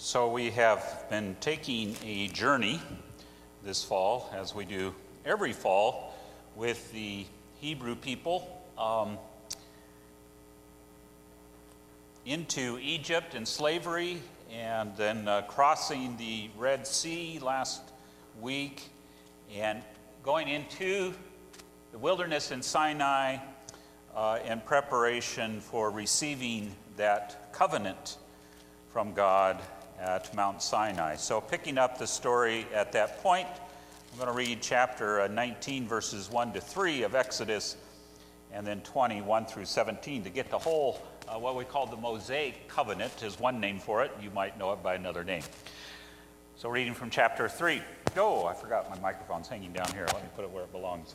So we have been taking a journey this fall, as we do every fall, with the Hebrew people into Egypt and slavery, and then crossing the Red Sea last week, and going into the wilderness in Sinai in preparation for receiving that covenant from God at Mount Sinai. So picking up the story at that point, I'm going to read chapter 19, verses 1 to 3 of Exodus, and then 21 through 17 to get the whole, what we call the Mosaic covenant is one name for it. You might know it by another name. So reading from chapter 3. Oh, I forgot my microphone's hanging down here. Let me put it where it belongs.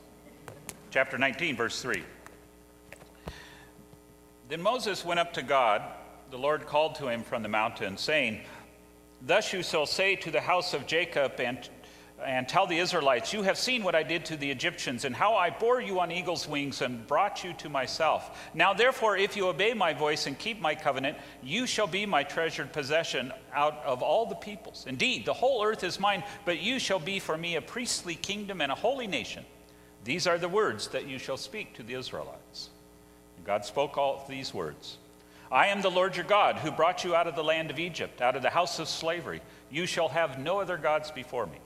Chapter 19, verse 3. Then Moses went up to God. The Lord called to him from the mountain, saying, "Thus you shall say to the house of Jacob and tell the Israelites, you have seen what I did to the Egyptians and how I bore you on eagle's wings and brought you to myself. Now therefore, if you obey my voice and keep my covenant, you shall be my treasured possession out of all the peoples. Indeed, the whole earth is mine, but you shall be for me a priestly kingdom and a holy nation. These are the words that you shall speak to the Israelites." And God spoke all these words. "I am the Lord your God, who brought you out of the land of Egypt, out of the house of slavery. You shall have no other gods before me.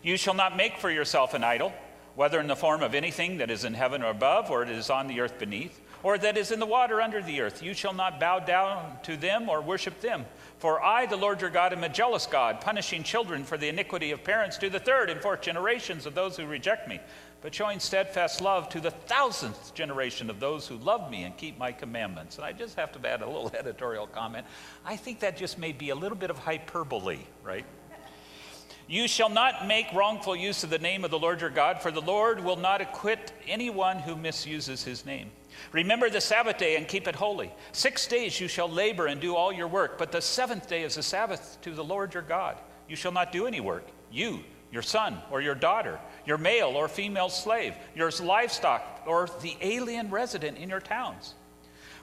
You shall not make for yourself an idol, whether in the form of anything that is in heaven or above, or it is on the earth beneath, or that is in the water under the earth. You shall not bow down to them or worship them. For I, the Lord your God, am a jealous God, punishing children for the iniquity of parents to the third and fourth generations of those who reject me, but showing steadfast love to the 1,000th generation of those who love me and keep my commandments." And I just have to add a little editorial comment. I think that just may be a little bit of hyperbole, right? "You shall not make wrongful use of the name of the Lord your God, for the Lord will not acquit anyone who misuses his name. Remember the Sabbath day and keep it holy. 6 days you shall labor and do all your work, but the seventh day is a Sabbath to the Lord your God. You shall not do any work, you, your son or your daughter, your male or female slave, your livestock, or the alien resident in your towns.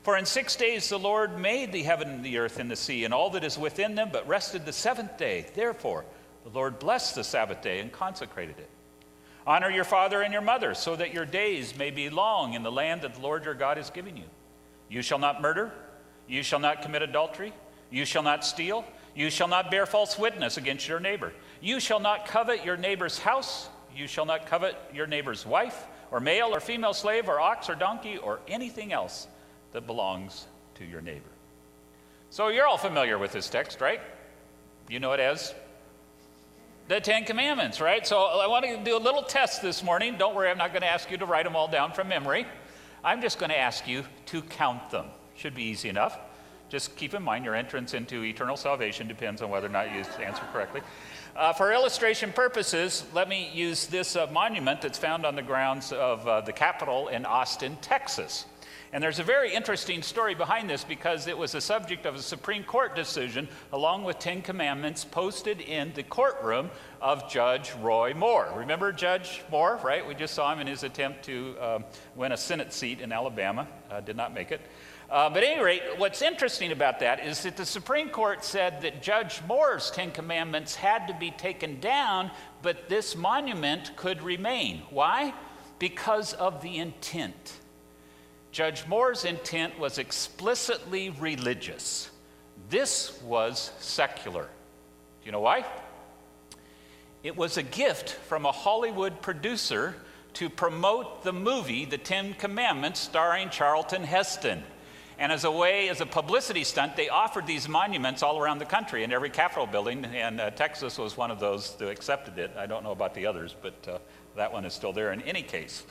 For in 6 days the Lord made the heaven and the earth and the sea and all that is within them, but rested the seventh day. Therefore the Lord blessed the Sabbath day and consecrated it. Honor your father and your mother, so that your days may be long in the land that the Lord your God is giving you. You shall not murder. You shall not commit adultery. You shall not steal. You shall not bear false witness against your neighbor. You shall not covet your neighbor's house. You shall not covet your neighbor's wife, or male or female slave, or ox or donkey, or anything else that belongs to your neighbor." So you're all familiar with this text, right? You know it as the Ten Commandments, right? So I want to do a little test this morning. Don't worry, I'm not going to ask you to write them all down from memory. I'm just going to ask you to count them. Should be easy enough. Just keep in mind your entrance into eternal salvation depends on whether or not you answer correctly. For illustration purposes, let me use this monument that's found on the grounds of the Capitol in Austin, Texas. And there's a very interesting story behind this because it was the subject of a Supreme Court decision along with 10 Commandments posted in the courtroom of Judge Roy Moore. Remember Judge Moore, right? We just saw him in his attempt to win a Senate seat in Alabama. Did not make it. But at any rate, what's interesting about that is that the Supreme Court said that Judge Moore's 10 Commandments had to be taken down, but this monument could remain. Why? Because of the intent. Judge Moore's intent was explicitly religious. This was secular. Do you know why? It was a gift from a Hollywood producer to promote the movie The Ten Commandments starring Charlton Heston. And as a publicity stunt, they offered these monuments all around the country in every Capitol building, and Texas was one of those that accepted it. I don't know about the others, but that one is still there in any case.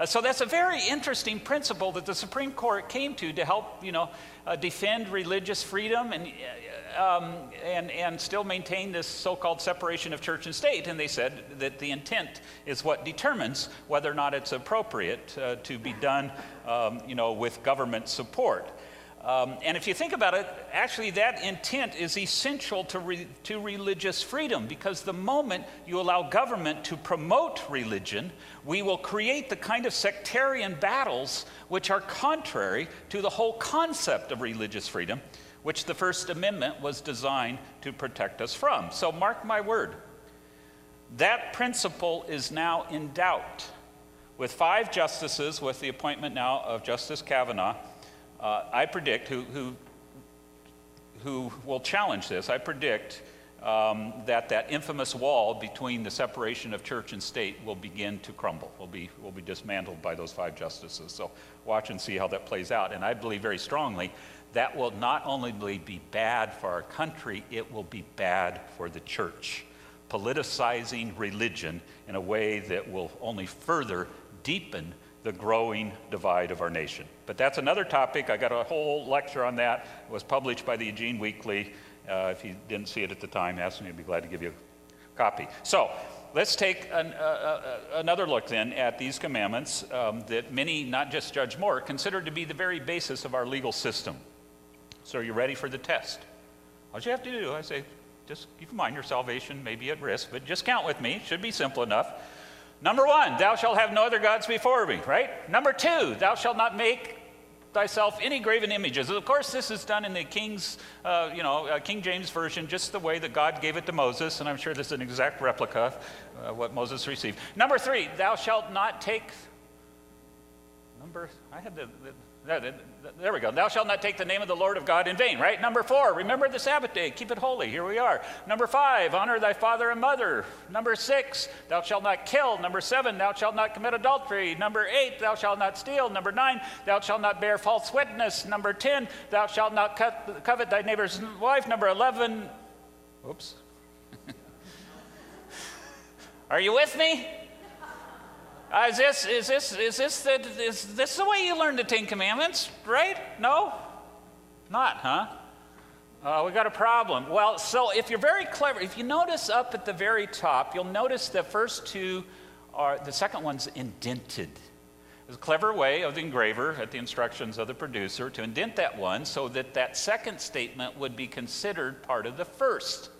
So that's a very interesting principle that the Supreme Court came to help, defend religious freedom and still maintain this so-called separation of church and state. And they said that the intent is what determines whether or not it's appropriate to be done, with government support. And if you think about it, actually that intent is essential to religious freedom, because the moment you allow government to promote religion, we will create the kind of sectarian battles which are contrary to the whole concept of religious freedom, which the First Amendment was designed to protect us from. So mark my word, that principle is now in doubt. With 5 justices, with the appointment now of Justice Kavanaugh, I predict, who will challenge this, I predict that infamous wall between the separation of church and state will begin to crumble, will be dismantled by those 5 justices. So watch and see how that plays out. And I believe very strongly that will not only be bad for our country, it will be bad for the church, politicizing religion in a way that will only further deepen the growing divide of our nation. But that's another topic. I got a whole lecture on that. It was published by the Eugene Weekly. If you didn't see it at the time, ask me, I'd be glad to give you a copy. So let's take another look then at these commandments that many, not just Judge Moore, consider to be the very basis of our legal system. So are you ready for the test? All you have to do, I say, just keep in mind your salvation may be at risk, but just count with me. It should be simple enough. Number 1, thou shalt have no other gods before me, right? Number 2, thou shalt not make thyself any graven images. Of course, this is done in the King James Version, just the way that God gave it to Moses, and I'm sure this is an exact replica of what Moses received. Number 3, thou shalt not take, there we go. Thou shalt not take the name of the Lord of God in vain, right? Number 4, remember the Sabbath day, keep it holy. Here we are. Number 5, honor thy father and mother. Number 6, thou shalt not kill. Number 7, thou shalt not commit adultery. Number 8, thou shalt not steal. Number 9, thou shalt not bear false witness. Number 10, thou shalt not covet thy neighbor's wife. Number 11, oops. Are you with me? Is this the way you learn the 10 Commandments, right? No? Not, huh? We got a problem. Well, so if you're very clever, if you notice up at the very top, you'll notice the first 2 are, the second one's indented. It's a clever way of the engraver, at the instructions of the producer, to indent that one so that that second statement would be considered part of the first.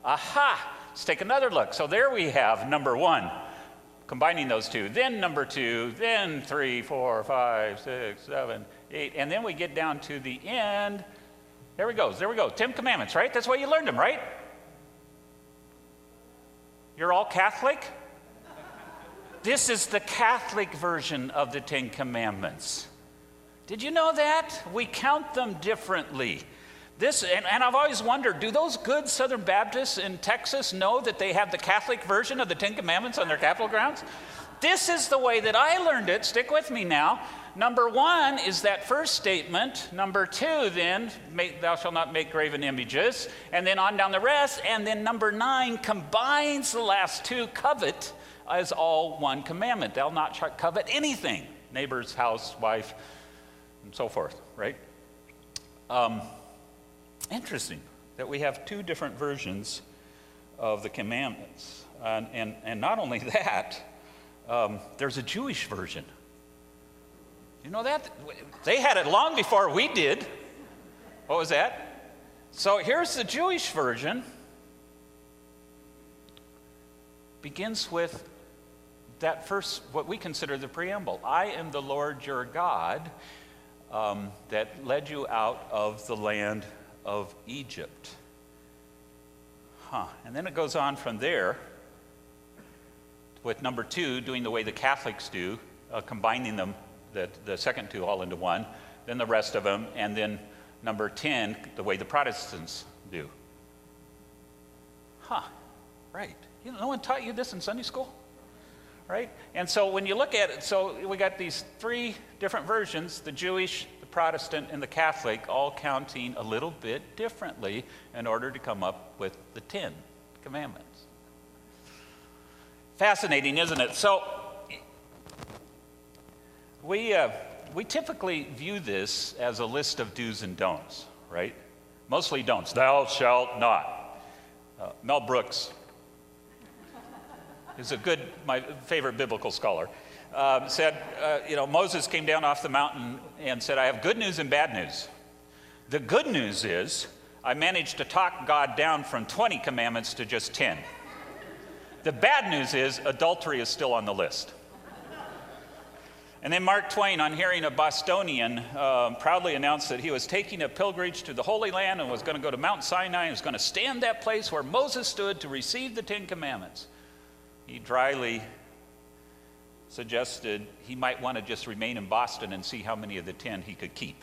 Aha! Let's take another look. So there we have number 1. Combining those 2, then number 2, then 3, 4, 5, 6, 7, 8, and then we get down to the end. There we go, 10 Commandments, right? That's why you learned them, right? You're all Catholic? This is the Catholic version of the 10 Commandments. Did you know that? We count them differently. And I've always wondered, do those good Southern Baptists in Texas know that they have the Catholic version of the 10 Commandments on their Capitol grounds? This is the way that I learned it. Stick with me now. Number 1 is that first statement. Number 2, then, thou shalt not make graven images. And then on down the rest. And then number 9 combines the last 2, covet, as all one commandment. Thou not covet anything. Neighbor's house, wife, and so forth, right? Interesting that we have 2 different versions of the commandments. And not only that, there's a Jewish version. You know that? They had it long before we did. What was that? So here's the Jewish version. Begins with that first, what we consider the preamble. I am the Lord your God that led you out of the land of Egypt. And then it goes on from there with number 2 doing the way the Catholics do, combining them, the second 2 all into one, then the rest of them, and then number 10 the way the Protestants do. Right. No one taught you this in Sunday school? Right? And so when you look at it, so we got these 3 different versions, the Jewish, the Protestant, and the Catholic, all counting a little bit differently in order to come up with the 10 Commandments. Fascinating, isn't it? So we typically view this as a list of do's and don'ts, right? Mostly don'ts. Thou shalt not. Mel Brooks is my favorite biblical scholar, said, Moses came down off the mountain and said, I have good news and bad news. The good news is I managed to talk God down from 20 commandments to just 10. The bad news is adultery is still on the list. And then Mark Twain, on hearing a Bostonian proudly announce that he was taking a pilgrimage to the Holy Land and was going to go to Mount Sinai and was going to stand that place where Moses stood to receive the Ten Commandments, he dryly suggested he might want to just remain in Boston and see how many of the 10 he could keep.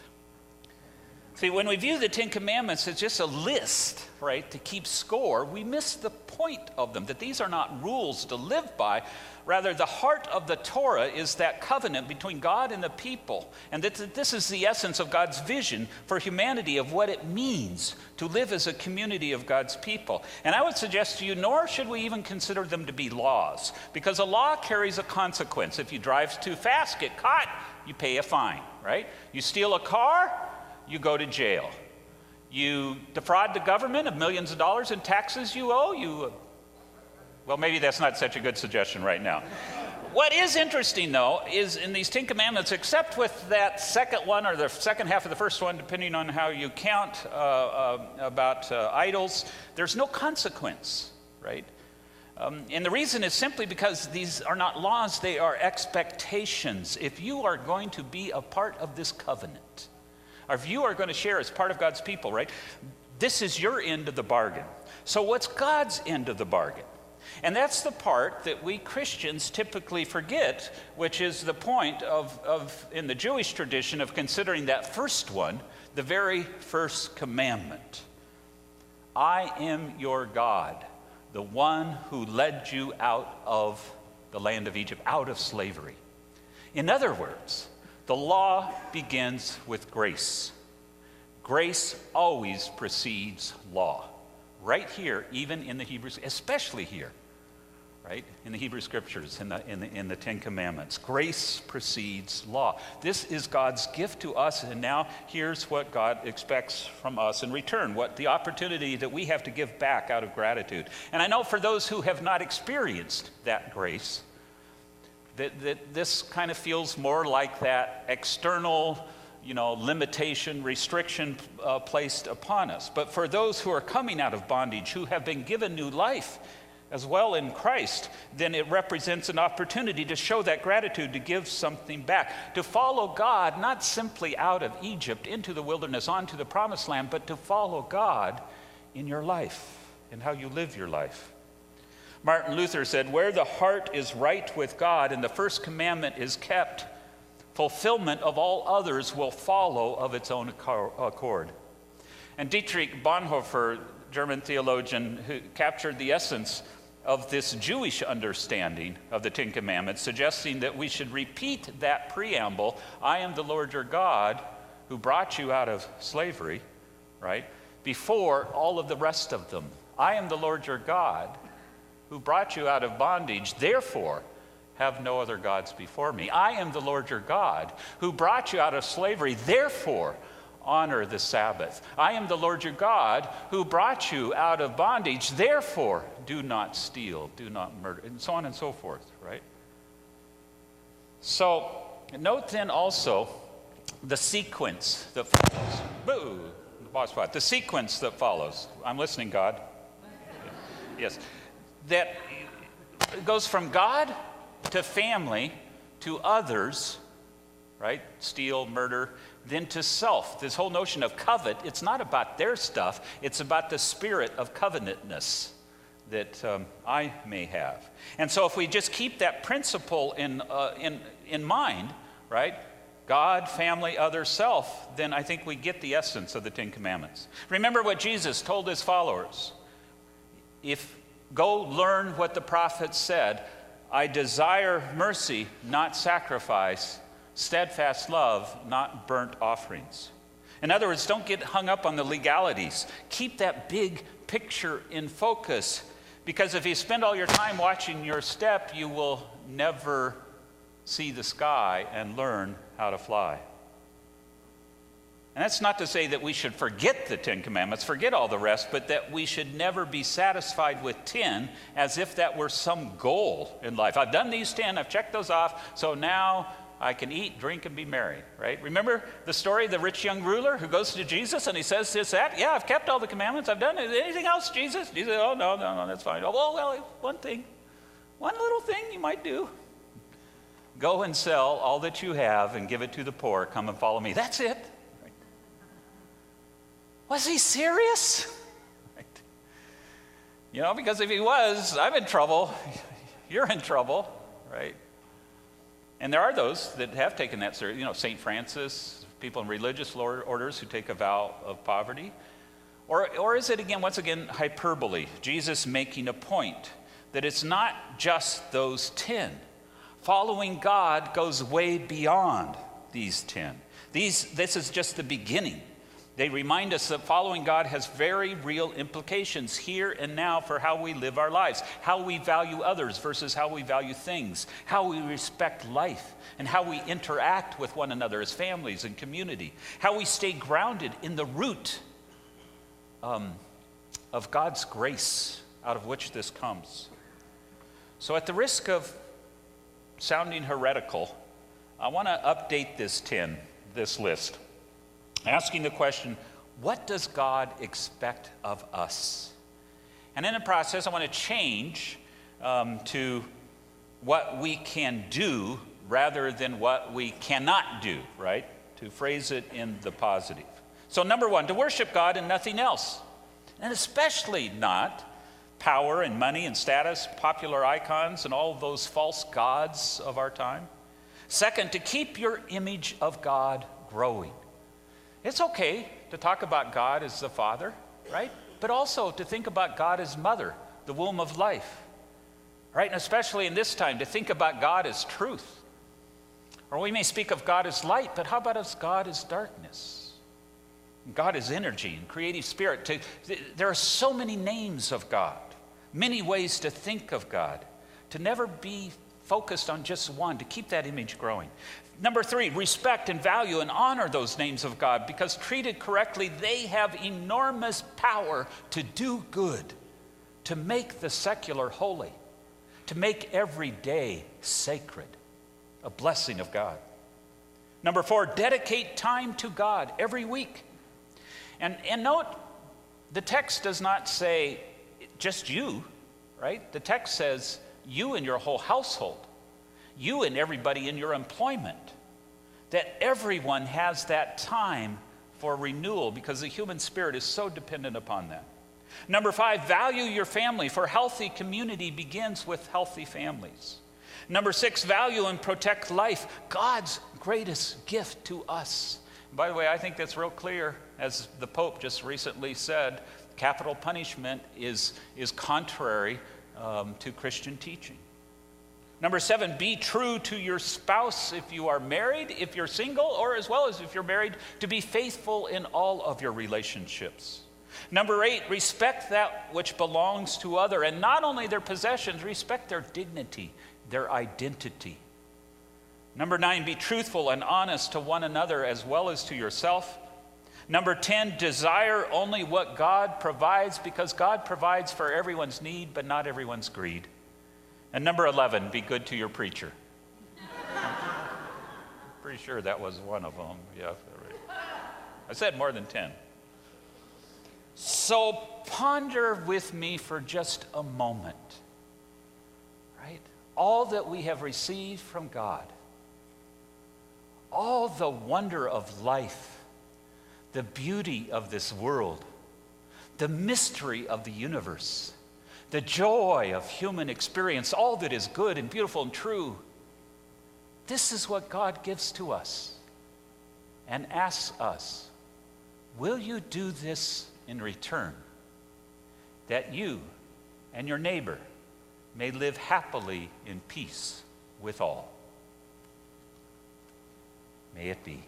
See, when we view the Ten Commandments as just a list, right, to keep score, we miss the point of them, that these are not rules to live by. Rather, the heart of the Torah is that covenant between God and the people, and that this is the essence of God's vision for humanity of what it means to live as a community of God's people. And I would suggest to you, nor should we even consider them to be laws, because a law carries a consequence. If you drive too fast, get caught, you pay a fine, right? You steal a car, you go to jail. You defraud the government of millions of dollars in taxes you owe, well, maybe that's not such a good suggestion right now. What is interesting, though, is in these Ten Commandments, except with that second one or the second half of the first one, depending on how you count about idols, there's no consequence, right? And the reason is simply because these are not laws, they are expectations. If you are going to be a part of this covenant, or if you are going to share as part of God's people, right, this is your end of the bargain. So what's God's end of the bargain? And that's the part that we Christians typically forget, which is the point of in the Jewish tradition of considering that first one, the very first commandment. I am your God, the one who led you out of the land of Egypt, out of slavery. In other words, the law begins with grace. Grace always precedes law. Right here, even in the Hebrews, especially here, right, in the Hebrew Scriptures, in the Ten Commandments. Grace precedes law. This is God's gift to us, and now here's what God expects from us in return, what the opportunity that we have to give back out of gratitude. And I know for those who have not experienced that grace, that this kind of feels more like that external, limitation, restriction placed upon us. But for those who are coming out of bondage, who have been given new life as well in Christ, then it represents an opportunity to show that gratitude, to give something back, to follow God, not simply out of Egypt into the wilderness, onto the promised land, but to follow God in your life and how you live your life. Martin Luther said, where the heart is right with God and the first commandment is kept, fulfillment of all others will follow of its own accord. And Dietrich Bonhoeffer, German theologian, who captured the essence of this Jewish understanding of the Ten Commandments, suggesting that we should repeat that preamble, I am the Lord your God who brought you out of slavery, right, before all of the rest of them. I am the Lord your God who brought you out of bondage, therefore have no other gods before me. I am the Lord your God who brought you out of slavery, therefore honor the Sabbath. I am the Lord your God who brought you out of bondage, therefore do not steal, do not murder, and so on and so forth, right? So note then also the sequence that follows. Boo! The boss spot. The sequence that follows. I'm listening, God. Yes. That goes from God to family to others, right? Steal, murder, then to self. This whole notion of covet, it's not about their stuff, it's about the spirit of covenantness that I may have. And so if we just keep that principle in mind, right? God, family, other, self, then I think we get the essence of the Ten Commandments. Remember what Jesus told his followers. Go learn what the prophets said. I desire mercy, not sacrifice, steadfast love, not burnt offerings. In other words, don't get hung up on the legalities. Keep that big picture in focus, because if you spend all your time watching your step, you will never see the sky and learn how to fly. And that's not to say that we should forget the Ten Commandments, forget all the rest, but that we should never be satisfied with 10 as if that were some goal in life. I've done these 10, I've checked those off, so now I can eat, drink, and be merry, right? Remember the story of the rich young ruler who goes to Jesus and he says this, that? Yeah, I've kept all the commandments, I've done it. Anything else, Jesus? Jesus said, oh, no, that's fine. Oh, well, one thing, one little thing you might do. Go and sell all that you have and give it to the poor. Come and follow me. That's it. Right. Was he serious? Right. You know, because if he was, I'm in trouble. You're in trouble, right? And there are those that have taken that seriously. You know, St. Francis, people in religious orders who take a vow of poverty. Or is it, once again, hyperbole? Jesus making a point that it's not just those 10. Following God goes way beyond these 10. This is just the beginning. They remind us that following God has very real implications here and now for how we live our lives, how we value others versus how we value things, how we respect life, and how we interact with one another as families and community, how we stay grounded in the root of God's grace out of which this comes. So at the risk of sounding heretical, I want to update this list, asking the question, what does God expect of us? And in the process, I want to change to what we can do rather than what we cannot do, right? To phrase it in the positive. So number one, to worship God and nothing else. And especially not power and money and status, popular icons, and all of those false gods of our time. Second, to keep your image of God growing. It's okay to talk about God as the Father, right? But also to think about God as Mother, the womb of life, right? And especially in this time, to think about God as truth. Or we may speak of God as light, but how about as God as darkness? God is energy and creative spirit. There are so many names of God, many ways to think of God, to never be focused on just one, to keep that image growing. Number three, respect and value and honor those names of God, because treated correctly, they have enormous power to do good, to make the secular holy, to make every day sacred, a blessing of God. Number four, dedicate time to God every week. And note, the text does not say just you, right? The text says you and your whole household, you and everybody in your employment, that everyone has that time for renewal because the human spirit is so dependent upon that. Number five, value your family, for healthy community begins with healthy families. Number six, value and protect life, God's greatest gift to us. By the way, I think that's real clear. As the Pope just recently said, capital punishment is contrary to Christian teaching. Number seven, be true to your spouse if you are married, if you're single, or as well as if you're married, to be faithful in all of your relationships. Number eight, respect that which belongs to other, and not only their possessions, respect their dignity, their identity. Number nine, be truthful and honest to one another as well as to yourself. Number 10, desire only what God provides, because God provides for everyone's need, but not everyone's greed. And number 11, be good to your preacher. Pretty sure that was one of them. Yeah, I said more than 10. So ponder with me for just a moment, right? All that we have received from God, all the wonder of life, the beauty of this world, the mystery of the universe, the joy of human experience, all that is good and beautiful and true. This is what God gives to us and asks us, will you do this in return, that you and your neighbor may live happily in peace with all? May it be.